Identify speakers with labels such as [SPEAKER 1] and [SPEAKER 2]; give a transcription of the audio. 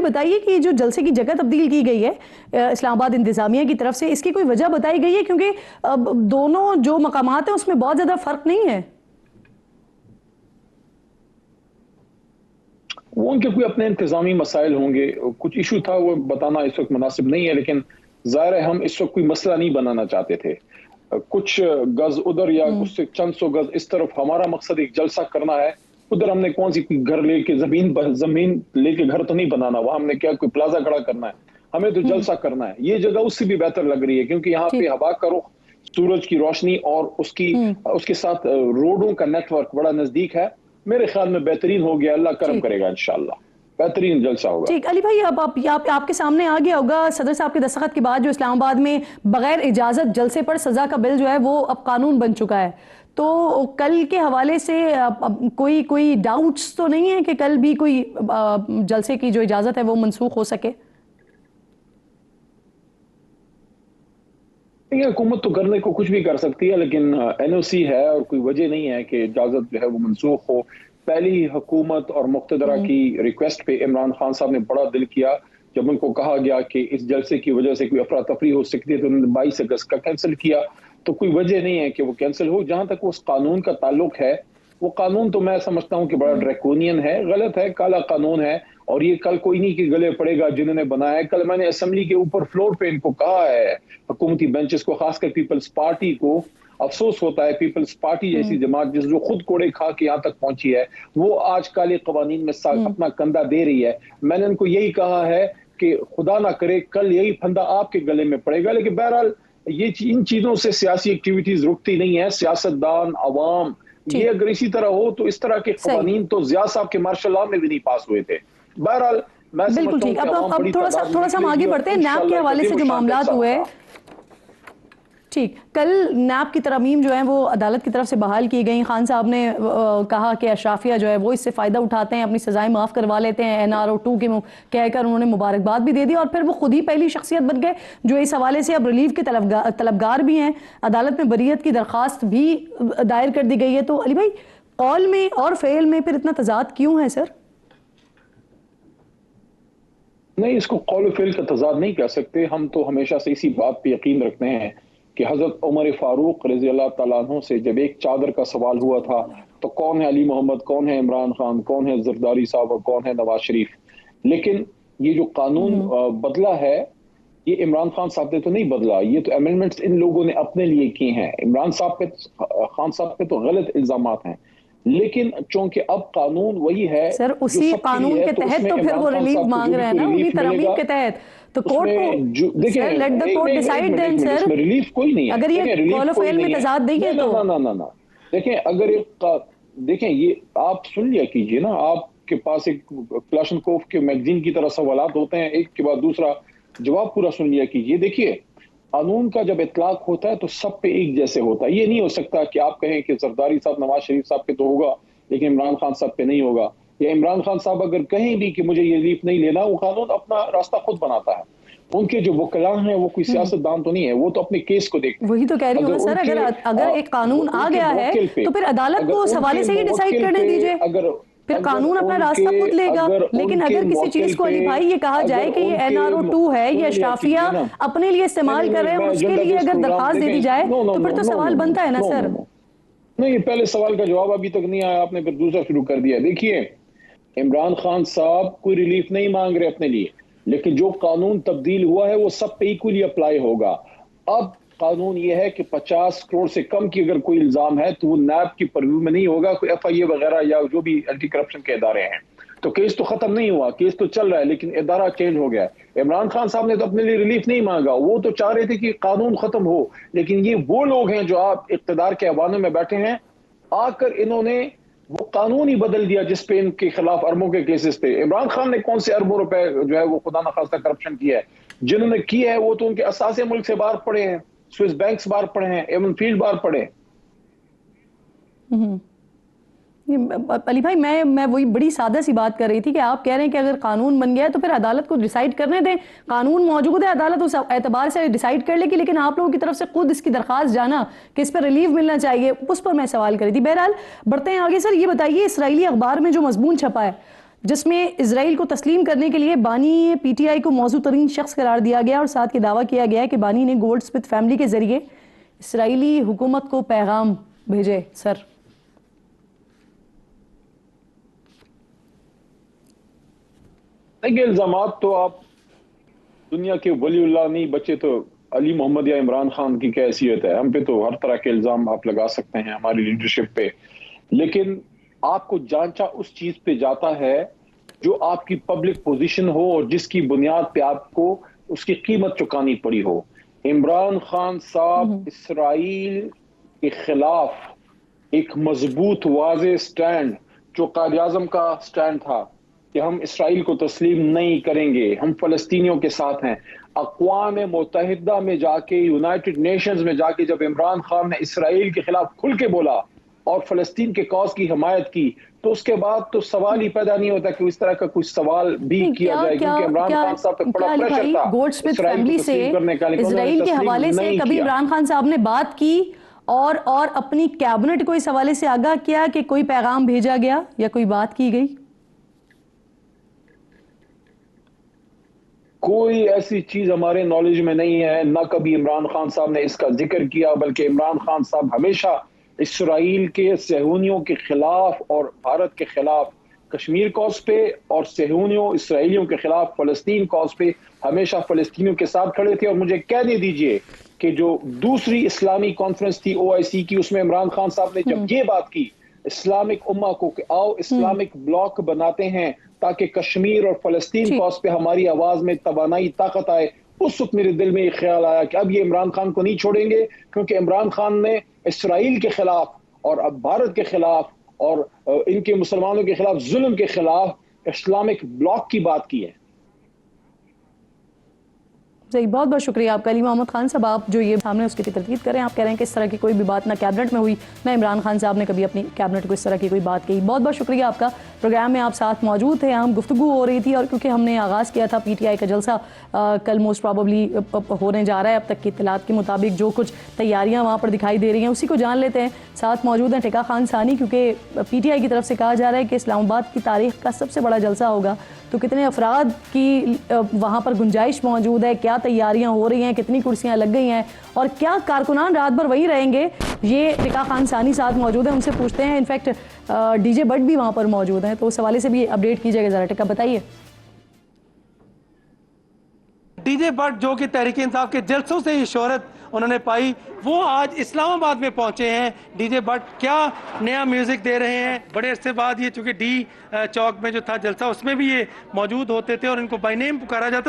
[SPEAKER 1] بتائیے کہ جو جلسے کی جگہ تبدیل کی گئی ہے اسلام آباد انتظامیہ کی طرف سے، اس کی کوئی وجہ بتائی گئی ہے؟ کیونکہ دونوں جو مقامات ہیں اس میں بہت زیادہ فرق نہیں ہے.
[SPEAKER 2] وہ ان کے کوئی اپنے انتظامی مسائل ہوں گے، کچھ ایشو تھا، وہ بتانا اس وقت مناسب نہیں ہے، لیکن ظاہر ہے ہم اس وقت کوئی مسئلہ نہیں بنانا چاہتے تھے. کچھ گز ادھر یا اس سے چند سو گز اس طرف ہمارا مقصد ایک جلسہ کرنا ہے. ادھر ہم نے کون سی گھر لے کے زمین لے کے گھر تو نہیں بنانا، وہاں ہم نے کیا کوئی پلازا کھڑا کرنا ہے، ہمیں تو جلسہ کرنا ہے. یہ جگہ اس سے بھی بہتر لگ رہی ہے کیونکہ یہاں پہ ہوا کا رخ، سورج کی روشنی اور اس کے ساتھ روڈوں کا نیٹ ورک بڑا نزدیک ہے. میرے خیال میں بہترین ہو گیا، اللہ کرم کرے گا انشاءاللہ، بہترین جلسہ ہوگا.
[SPEAKER 1] ٹھیک علی بھائی، اب آپ کے سامنے آ گیا ہوگا صدر صاحب کے دستخط کے بعد جو اسلام آباد میں بغیر اجازت جلسے پر سزا کا بل جو ہے وہ اب قانون بن چکا ہے. تو کل کے حوالے سے کوئی ڈاؤٹس تو نہیں ہے کہ کل بھی کوئی جلسے کی جو اجازت ہے وہ منسوخ ہو سکے؟
[SPEAKER 2] حکومت تو کرنے کو کچھ بھی کر سکتی ہے، لیکن این او سی ہے اور کوئی وجہ نہیں ہے کہ اجازت جو ہے وہ منسوخ ہو. پہلی حکومت اور مقتدرہ کی ریکویسٹ پہ عمران خان صاحب نے بڑا دل کیا جب ان کو کہا گیا کہ اس جلسے کی وجہ سے کوئی افراتفری ہو سکتی ہے، تو انہوں نے 22 اگست کا کینسل کیا. تو کوئی وجہ نہیں ہے کہ وہ کینسل ہو. جہاں تک اس قانون کا تعلق ہے، وہ قانون تو میں سمجھتا ہوں کہ بڑا ڈریکونین ہے، غلط ہے، کالا قانون ہے، اور یہ کل کوئی نہیں کہ گلے پڑے گا جنہوں نے بنایا ہے. کل میں نے اسمبلی کے اوپر فلور پہ ان کو کہا ہے، حکومتی بینچز کو، خاص کر پیپلز پارٹی کو افسوس ہوتا ہے. پیپلز پارٹی جیسی جماعت جو خود کوڑے کھا کے یہاں تک پہنچی ہے، وہ آج کالے قوانین میں اپنا کندھا دے رہی ہے. میں نے ان کو یہی کہا ہے کہ خدا نہ کرے کل یہی پھندا آپ کے گلے میں پڑے گا. لیکن بہرحال ان چیزوں سے سیاسی ایکٹیویٹیز رکتی نہیں ہے. سیاستدان، عوام، یہ اگر اسی طرح ہو تو اس طرح کے قوانین تو ضیاء صاحب کے مارشل لاء میں بھی نہیں پاس ہوئے تھے. بہرحال میں
[SPEAKER 1] بالکل ٹھیک. اب تھوڑا سا ہم آگے بڑھتے ہیں. نیب کے حوالے سے جو معاملات ہوئے، ٹھیک، کل نیب کی ترامیم جو ہیں وہ عدالت کی طرف سے بحال کی گئیں. خان صاحب نے کہا کہ اشرافیہ جو ہے وہ اس سے فائدہ اٹھاتے ہیں، اپنی سزائیں معاف کروا لیتے ہیں. NRO2 کے کہہ کر انہوں نے مبارکباد بھی دے دی، اور پھر وہ خود ہی پہلی شخصیت بن گئے جو اس حوالے سے اب ریلیف کے طلبگار بھی ہیں. عدالت میں بریت کی درخواست بھی دائر کر دی گئی ہے. تو علی بھائی، قول میں اور فعل میں پھر اتنا تضاد کیوں ہے سر؟
[SPEAKER 2] نہیں، اس کو قول و فعل کا تضاد نہیں کہہ سکتے. ہم تو ہمیشہ سے اسی بات پہ یقین رکھتے ہیں کہ حضرت عمر فاروق رضی اللہ تعالیٰ عنہ سے جب ایک چادر کا سوال ہوا تھا تو کون ہے علی محمد، کون ہے عمران خان، کون ہے زرداری صاحب اور کون ہے نواز شریف. لیکن یہ جو قانون بدلا ہے، یہ عمران خان صاحب نے تو نہیں بدلا، یہ تو امینڈمنٹس ان لوگوں نے اپنے لیے کی ہیں. عمران خان صاحب پہ تو غلط الزامات ہیں، لیکن چونکہ اب قانون وہی ہے
[SPEAKER 1] سر، اسی قانون کے تحت تو پھر وہ ریلیف مانگ رہے ہیں نا، انہی ترامیم کے تحت. تو کورٹ کو sir let the court decide دین سر.
[SPEAKER 2] اس میں ریلیف کوئی نہیں ہے.
[SPEAKER 1] اگر یہ قول و فعل میں تضاد نہیں ہے تو
[SPEAKER 2] نہ دیکھیں، اگر دیکھیں یہ آپ سن لیا کیجئے نا، آپ کے پاس ایک کلاشنکوف کے میگزین کی طرح سوالات ہوتے ہیں، ایک کے بعد دوسرا جواب پورا سن لیا کیجئے. دیکھیے، قانون کا جب اطلاق ہوتا ہے تو سب پہ ایک جیسے ہوتا ہے. یہ نہیں ہو سکتا کہ آپ کہیں کہ زرداری صاحب نواز شریف صاحب پہ تو ہوگا لیکن عمران خان صاحب پہ نہیں ہوگا، یا عمران خان صاحب اگر کہیں بھی کہ مجھے یہ ریلیف نہیں لینا، وہ قانون اپنا راستہ خود بناتا ہے. ان کے جو وکلاء ہیں وہ کوئی سیاستدان تو نہیں ہے، وہ تو اپنے کیس کو دیکھتے ہیں.
[SPEAKER 1] وہی تو کہہ رہی ہوں نا سر، اگر ایک قانون آ گیا ہے تو پھر عدالت کو اس حوالے سے ہی ڈیسائیڈ کرنے دیجئے، پھر قانون اپنا راستہ خود لے گا. لیکن اگر کسی چیز کو علی بھائی یہ کہا جائے کہ یہ NRO2 ہے، یہ اشرافیہ اپنے لیے استعمال کر رہے ہیں، اس کے لیے اگر درخواست دے دی جائے تو پھر تو سوال بنتا ہے نا سر.
[SPEAKER 2] نہیں، پہلے سوال کا جواب ابھی تک نہیں آیا، آپ نے پھر دوسرا شروع کر دیا. دیکھیے، عمران خان صاحب کوئی ریلیف نہیں مانگ رہے اپنے لیے، لیکن جو قانون تبدیل ہوا ہے وہ سب پہ ایکولی اپلائی ہوگا. اب قانون یہ ہے کہ 50 کروڑ سے کم کی اگر کوئی الزام ہے تو وہ نیب کی پرویو میں نہیں ہوگا، کوئی FIA وغیرہ یا جو بھی اینٹی کرپشن کے ادارے ہیں. تو کیس تو ختم نہیں ہوا، کیس تو چل رہا ہے، لیکن ادارہ چینج ہو گیا. عمران خان صاحب نے تو اپنے لیے ریلیف نہیں مانگا، وہ تو چاہ رہے تھے کہ قانون ختم ہو. لیکن یہ وہ لوگ ہیں جو آپ اقتدار کے ایوانوں میں بیٹھے ہیں، آ کر انہوں نے وہ قانون ہی بدل دیا جس پہ ان کے خلاف اربوں کے کیسز تھے. عمران خان نے کون سے اربوں روپے جو ہے وہ خدا نخواستہ کرپشن کیا ہے؟ جنہوں نے کیا ہے وہ تو ان کے اثاثے ملک سے باہر پڑے ہیں، سوئس بینکس باہر پڑے ہیں، ایون فیلڈ باہر پڑے ہیں.
[SPEAKER 1] علی بھائی، میں وہی بڑی سادہ سی بات کر رہی تھی کہ آپ کہہ رہے ہیں کہ اگر قانون بن گیا ہے تو پھر عدالت کو ڈیسائیڈ کرنے دیں. قانون موجود ہے، عدالت اس اعتبار سے ڈیسائیڈ کر لے گی، لیکن آپ لوگوں کی طرف سے خود اس کی درخواست جانا کہ اس پر ریلیف ملنا چاہیے، اس پر میں سوال کر رہی تھی. بہرحال بڑھتے ہیں آگے. سر یہ بتائیے، اسرائیلی اخبار میں جو مضمون چھپا ہے جس میں اسرائیل کو تسلیم کرنے کے لیے بانی پی ٹی آئی کو موزوں ترین شخص قرار دیا گیا، اور ساتھ یہ دعویٰ کیا گیا کہ بانی نے گولڈ سمتھ فیملی کے ذریعے اسرائیلی حکومت کو پیغام بھیجے۔ سر
[SPEAKER 2] دیکھیں، الزامات تو آپ دنیا کے ولی اللہ نہیں بچے تو علی محمد یا عمران خان کی کیا حیثیت ہے؟ ہم پہ تو ہر طرح کے الزام آپ لگا سکتے ہیں ہماری لیڈرشپ پہ، لیکن آپ کو جانچہ اس چیز پہ جاتا ہے جو آپ کی پبلک پوزیشن ہو اور جس کی بنیاد پہ آپ کو اس کی قیمت چکانی پڑی ہو۔ عمران خان صاحب اسرائیل کے خلاف ایک مضبوط واضح سٹینڈ، جو قائد اعظم کا سٹینڈ تھا کہ ہم اسرائیل کو تسلیم نہیں کریں گے، ہم فلسطینیوں کے ساتھ ہیں۔ اقوام متحدہ میں جا کے، یونائٹڈ نیشنز میں جا کے جب عمران خان نے اسرائیل کے خلاف کھل کے بولا اور فلسطین کے کاز کی حمایت کی، تو اس کے بعد تو سوال ہی پیدا نہیں ہوتا کہ اس طرح کا کچھ سوال بھی کیا جائے، کیونکہ عمران خان صاحب پہ بڑا پریشر تھا
[SPEAKER 1] گولڈ سمتھ
[SPEAKER 2] اسرائیل
[SPEAKER 1] فیملی
[SPEAKER 2] کو
[SPEAKER 1] سے،
[SPEAKER 2] تسلیم کرنے کا، لیکن
[SPEAKER 1] اسرائیل کے حوالے سے کبھی
[SPEAKER 2] عمران
[SPEAKER 1] عمران خان صاحب نے بات کی اور اپنی کیبنٹ کو اس حوالے سے آگاہ کیا کہ کوئی پیغام بھیجا گیا یا کوئی بات کی گئی؟
[SPEAKER 2] کوئی ایسی چیز ہمارے نالج میں نہیں ہے، نہ کبھی عمران خان صاحب نے اس کا ذکر کیا، بلکہ عمران خان صاحب ہمیشہ اسرائیل کے صہیونیوں کے خلاف اور بھارت کے خلاف کشمیر کوز پہ، اور صہیونیوں اسرائیلیوں کے خلاف فلسطین کوز پہ ہمیشہ فلسطینیوں کے ساتھ کھڑے تھے۔ اور مجھے کہنے دیجئے کہ جو دوسری اسلامی کانفرنس تھی OIC کی، اس میں عمران خان صاحب نے جب یہ بات کی اسلامک امہ کو کہ آؤ اسلامک بلاک بناتے ہیں تاکہ کشمیر اور فلسطین کوز پہ ہماری آواز میں توانائی طاقت آئے، اس وقت میرے دل میں یہ خیال آیا کہ اب یہ عمران خان کو نہیں چھوڑیں گے، کیونکہ عمران خان نے اسرائیل کے خلاف اور اب بھارت کے خلاف اور ان کے مسلمانوں کے خلاف ظلم کے خلاف اسلامک بلاک کی بات کی ہے۔
[SPEAKER 1] بہت بہت شکریہ آپ کا علی محمد خان صاحب، آپ جو یہ سامنے اس کی تردید کریں۔ آپ کہہ رہے ہیں کہ اس طرح کی کوئی بھی بات نہ کیبنٹ میں ہوئی، نہ عمران خان صاحب نے کبھی اپنی کیبنٹ کو اس طرح کی کوئی بات کہی۔ بہت بہت شکریہ آپ کا، پروگرام میں آپ ساتھ موجود تھے، ہم گفتگو ہو رہی تھی، اور کیونکہ ہم نے آغاز کیا تھا PTI کا جلسہ کل موسٹ پروبیبلی ہونے جا رہا ہے، اب تک کی اطلاعات کے مطابق جو کچھ تیاریاں وہاں پر دکھائی دے رہی ہیں اسی کو جان لیتے ہیں۔ ساتھ موجود ہیں ٹیکا خان ثانی، کیونکہ PTI کی طرف سے کہا جا رہا ہے کہ اسلام آباد کی تاریخ کا سب سے بڑا جلسہ ہوگا، تو کتنے افراد کی وہاں پر گنجائش موجود ہے، کیا تیاریاں ہو رہی ہیں، کتنی کرسیاں لگ گئی ہیں، اور کیا کارکنان رات بھر وہیں رہیں گے، یہ ٹیکا خان ثانی ساتھ موجود ہیں، ان سے پوچھتے ہیں۔ انفیکٹ DJ بٹ بھی وہاں پر موجود ہیں، تو اس حوالے سے بھی اپڈیٹ کیجئے گا ذرا۔ ٹیکا بتائیے۔
[SPEAKER 3] DJ بٹ جو کہ تحریک انصاف کے جلسوں سے یہ شہرت انہوں نے پائی، وہ آج اسلام آباد میں پہنچے ہیں۔ DJ بٹ کیا نیا میوزک دے رہے ہیں؟ بڑے عرصے بعد یہ، چونکہ ڈی چوک میں جو تھا جلسہ اس میں بھی یہ موجود ہوتے تھے اور ان کو بائی نیم پکارا جاتا